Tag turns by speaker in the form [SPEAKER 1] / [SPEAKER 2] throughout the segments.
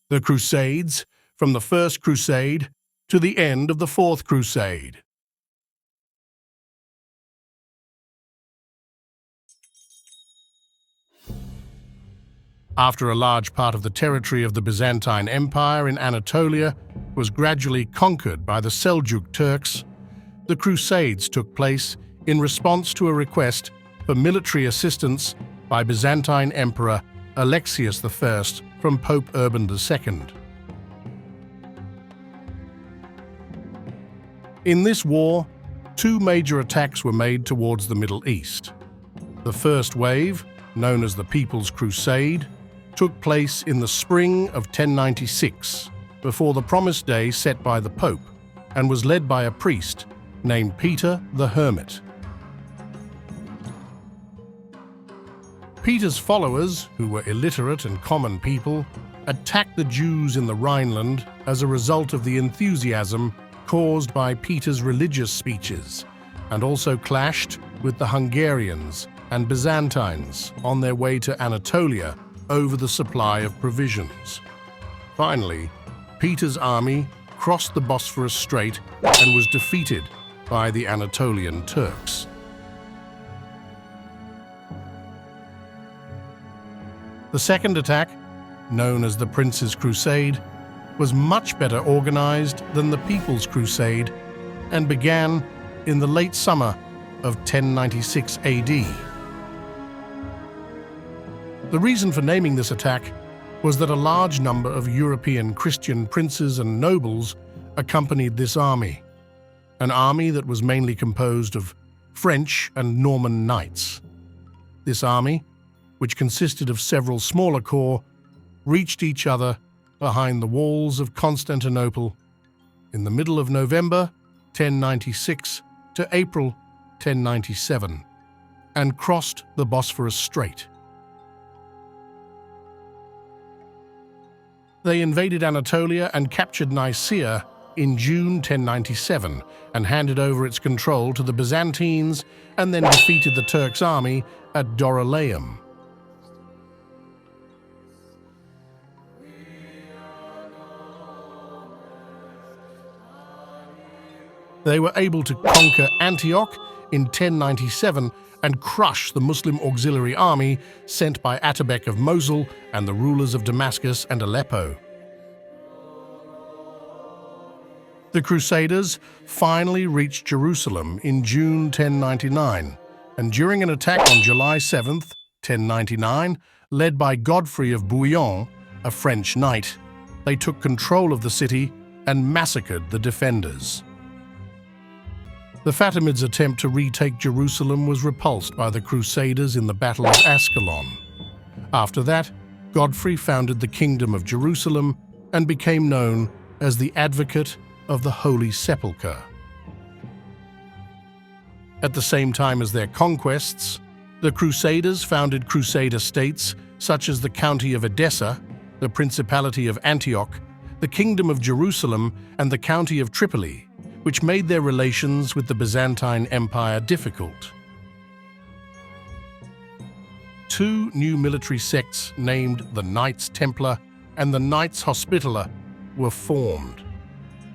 [SPEAKER 1] The Crusades, from the First Crusade to the end of the Fourth Crusade. After a large part of the territory of the Byzantine Empire in Anatolia was gradually conquered by the Seljuk Turks, the Crusades took place in response to a request for military assistance by Byzantine Emperor Alexius I from Pope Urban II. In this war, two major attacks were made towards the Middle East. The first wave, known as the People's Crusade, took place in the spring of 1096, before the promised day set by the Pope, and was led by a priest named Peter the Hermit. Peter's followers, who were illiterate and common people, attacked the Jews in the Rhineland as a result of the enthusiasm caused by Peter's religious speeches, and also clashed with the Hungarians and Byzantines on their way to Anatolia over the supply of provisions. Finally, Peter's army crossed the Bosphorus Strait and was defeated by the Anatolian Turks. The second attack, known as the Prince's Crusade, was much better organized than the People's Crusade and began in the late summer of 1096 AD. The reason for naming this attack was that a large number of European Christian princes and nobles accompanied this army, an army that was mainly composed of French and Norman knights. This army, which consisted of several smaller corps, reached each other behind the walls of Constantinople in the middle of November 1096 to April 1097 and crossed the Bosphorus Strait. They invaded Anatolia and captured Nicaea in June 1097 and handed over its control to the Byzantines and then defeated the Turks' army at Dorylaeum. They were able to conquer Antioch in 1097 and crush the Muslim auxiliary army sent by Atabek of Mosul and the rulers of Damascus and Aleppo. The Crusaders finally reached Jerusalem in June 1099, and during an attack on July 7th, 1099, led by Godfrey of Bouillon, a French knight, they took control of the city and massacred the defenders. The Fatimids' attempt to retake Jerusalem was repulsed by the Crusaders in the Battle of Ascalon. After that, Godfrey founded the Kingdom of Jerusalem and became known as the Advocate of the Holy Sepulchre. At the same time as their conquests, the Crusaders founded Crusader states such as the County of Edessa, the Principality of Antioch, the Kingdom of Jerusalem, and the County of Tripoli, which made their relations with the Byzantine Empire difficult. Two new military sects named the Knights Templar and the Knights Hospitaller were formed.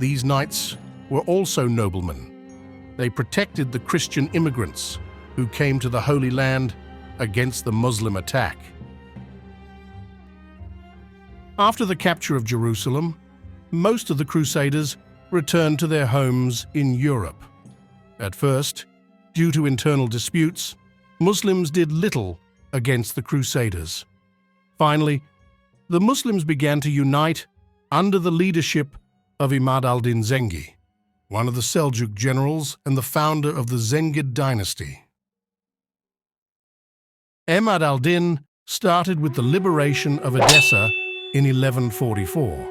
[SPEAKER 1] These knights were also noblemen. They protected the Christian immigrants who came to the Holy Land against the Muslim attack. After the capture of Jerusalem, most of the Crusaders returned to their homes in Europe. At first, due to internal disputes, Muslims did little against the Crusaders. Finally, the Muslims began to unite under the leadership of Imad al-Din Zengi, one of the Seljuk generals and the founder of the Zengid dynasty. Imad al-Din started with the liberation of Edessa in 1144.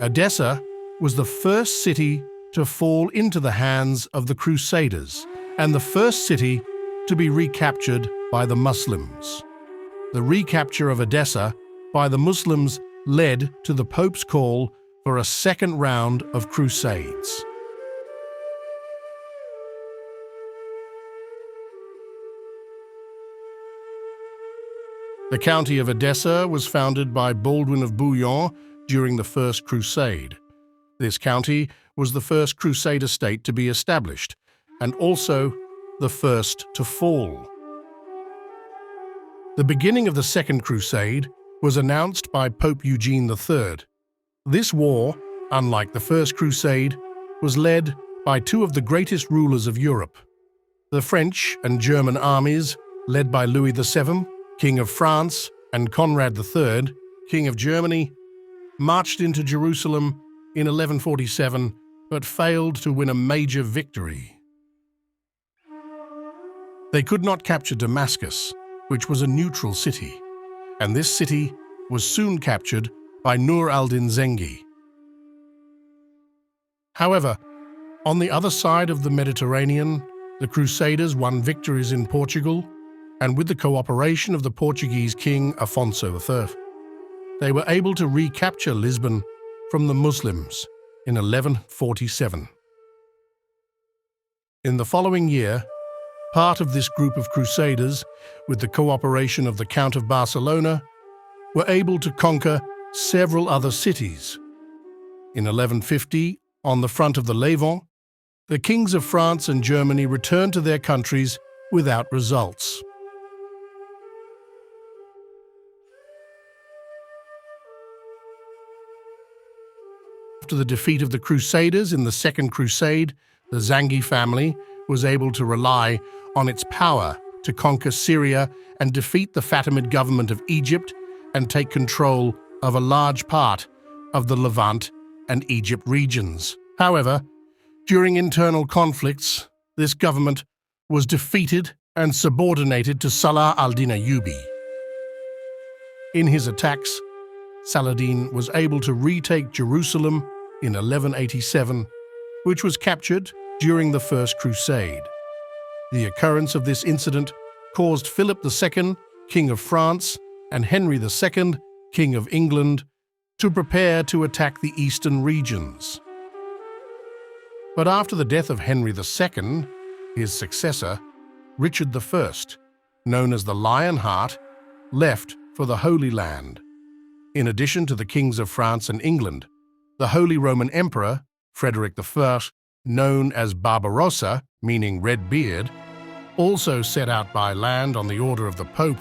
[SPEAKER 1] Edessa was the first city to fall into the hands of the Crusaders and the first city to be recaptured by the Muslims. The recapture of Edessa by the Muslims led to the Pope's call for a second round of crusades. The County of Edessa was founded by Baldwin of Bouillon during the First Crusade. This county was the first Crusader state to be established, and also the first to fall. The beginning of the Second Crusade was announced by Pope Eugene III. This war, unlike the First Crusade, was led by two of the greatest rulers of Europe. The French and German armies, led by Louis VII, King of France, and Conrad III, King of Germany, marched into Jerusalem in 1147 but failed to win a major victory. They could not capture Damascus, which was a neutral city, and this city was soon captured by Nur al-Din Zengi. However, on the other side of the Mediterranean, the Crusaders won victories in Portugal, and with the cooperation of the Portuguese king Afonso III, they were able to recapture Lisbon from the Muslims in 1147. In the following year, part of this group of Crusaders, with the cooperation of the Count of Barcelona, were able to conquer several other cities. In 1150, on the front of the Levant, the kings of France and Germany returned to their countries without results. After the defeat of the Crusaders in the Second Crusade, the Zengi family was able to rely on its power to conquer Syria and defeat the Fatimid government of Egypt and take control of a large part of the Levant and Egypt regions. However, during internal conflicts, this government was defeated and subordinated to Salah al-Din Ayyubi. In his attacks, Saladin was able to retake Jerusalem in 1187, which was captured during the First Crusade. The occurrence of this incident caused Philip II, King of France, and Henry II, King of England, to prepare to attack the eastern regions. But after the death of Henry II, his successor, Richard I, known as the Lionheart, left for the Holy Land. In addition to the kings of France and England, the Holy Roman Emperor, Frederick I, known as Barbarossa, meaning red beard, also set out by land on the order of the Pope,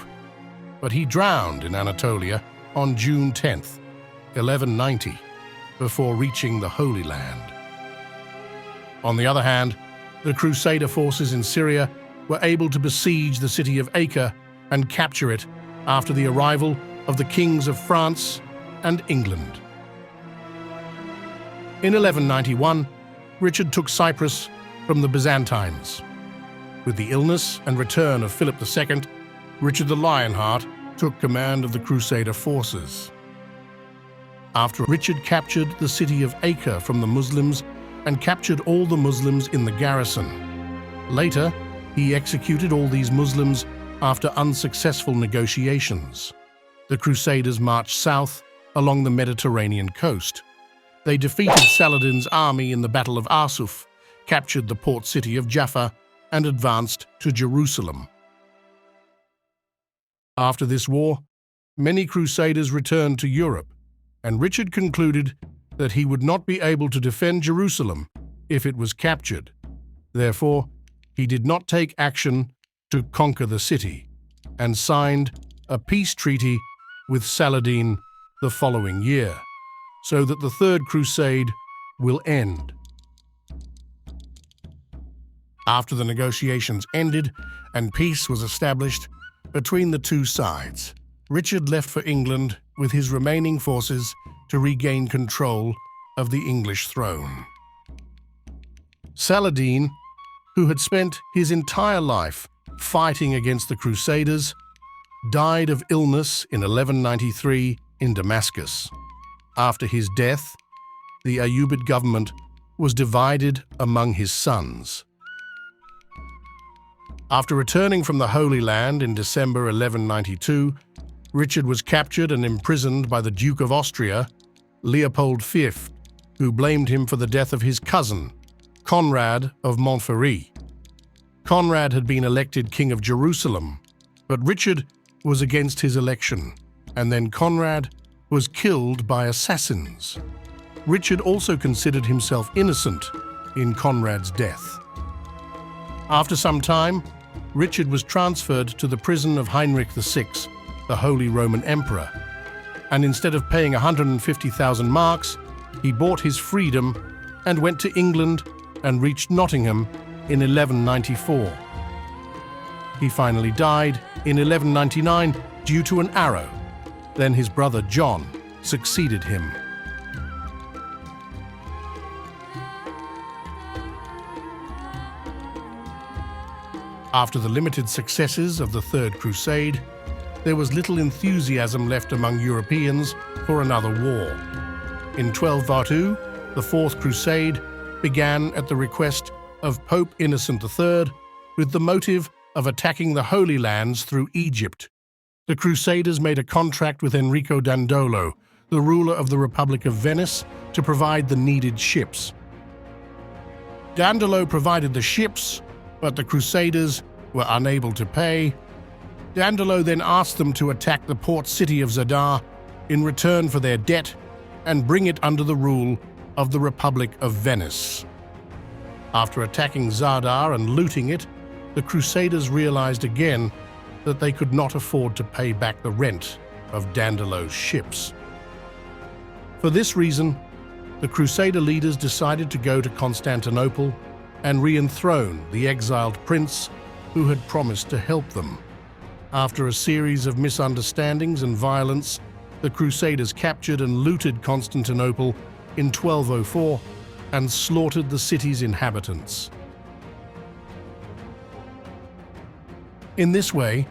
[SPEAKER 1] but he drowned in Anatolia on June 10, 1190, before reaching the Holy Land. On the other hand, the Crusader forces in Syria were able to besiege the city of Acre and capture it after the arrival of the kings of France and England. In 1191, Richard took Cyprus from the Byzantines. With the illness and return of Philip II, Richard the Lionheart took command of the Crusader forces. After Richard captured the city of Acre from the Muslims and captured all the Muslims in the garrison. Later, he executed all these Muslims after unsuccessful negotiations. The Crusaders marched south along the Mediterranean coast. They defeated Saladin's army in the Battle of Arsuf, captured the port city of Jaffa, and advanced to Jerusalem. After this war, many Crusaders returned to Europe, and Richard concluded that he would not be able to defend Jerusalem if it was captured. Therefore, he did not take action to conquer the city, and signed a peace treaty with Saladin the following year, so that the Third Crusade will end. After the negotiations ended and peace was established between the two sides, Richard left for England with his remaining forces to regain control of the English throne. Saladin, who had spent his entire life fighting against the Crusaders, died of illness in 1193 in Damascus. After his death, the Ayyubid government was divided among his sons. After returning from the Holy Land in December 1192, Richard was captured and imprisoned by the Duke of Austria, Leopold V, who blamed him for the death of his cousin, Conrad of Montferrat. Conrad had been elected King of Jerusalem, but Richard was against his election, and then Conrad was killed by assassins. Richard also considered himself innocent in Conrad's death. After some time, Richard was transferred to the prison of Heinrich VI, the Holy Roman Emperor, and instead of paying 150,000 marks, he bought his freedom and went to England and reached Nottingham in 1194. He finally died in 1199 due to an arrow. Then his brother John succeeded him. After the limited successes of the Third Crusade, there was little enthusiasm left among Europeans for another war. In 1202, the Fourth Crusade began at the request of Pope Innocent III with the motive of attacking the Holy Lands through Egypt. The Crusaders made a contract with Enrico Dandolo, the ruler of the Republic of Venice, to provide the needed ships. Dandolo provided the ships, but the Crusaders were unable to pay. Dandolo then asked them to attack the port city of Zadar in return for their debt and bring it under the rule of the Republic of Venice. After attacking Zadar and looting it, the Crusaders realized again that they could not afford to pay back the rent of Dandolo's ships. For this reason, the Crusader leaders decided to go to Constantinople and re-enthrone the exiled prince who had promised to help them. After a series of misunderstandings and violence, the Crusaders captured and looted Constantinople in 1204 and slaughtered the city's inhabitants. In this way,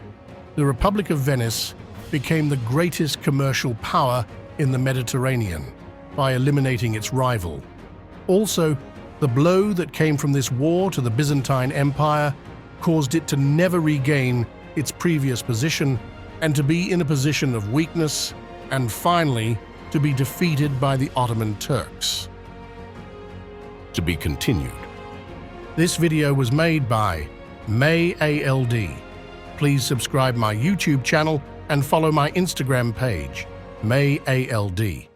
[SPEAKER 1] the Republic of Venice became the greatest commercial power in the Mediterranean by eliminating its rival. Also, the blow that came from this war to the Byzantine Empire caused it to never regain its previous position and to be in a position of weakness and finally to be defeated by the Ottoman Turks. To be continued. This video was made by May ALD. Please subscribe my YouTube channel and follow my Instagram page, May ALD.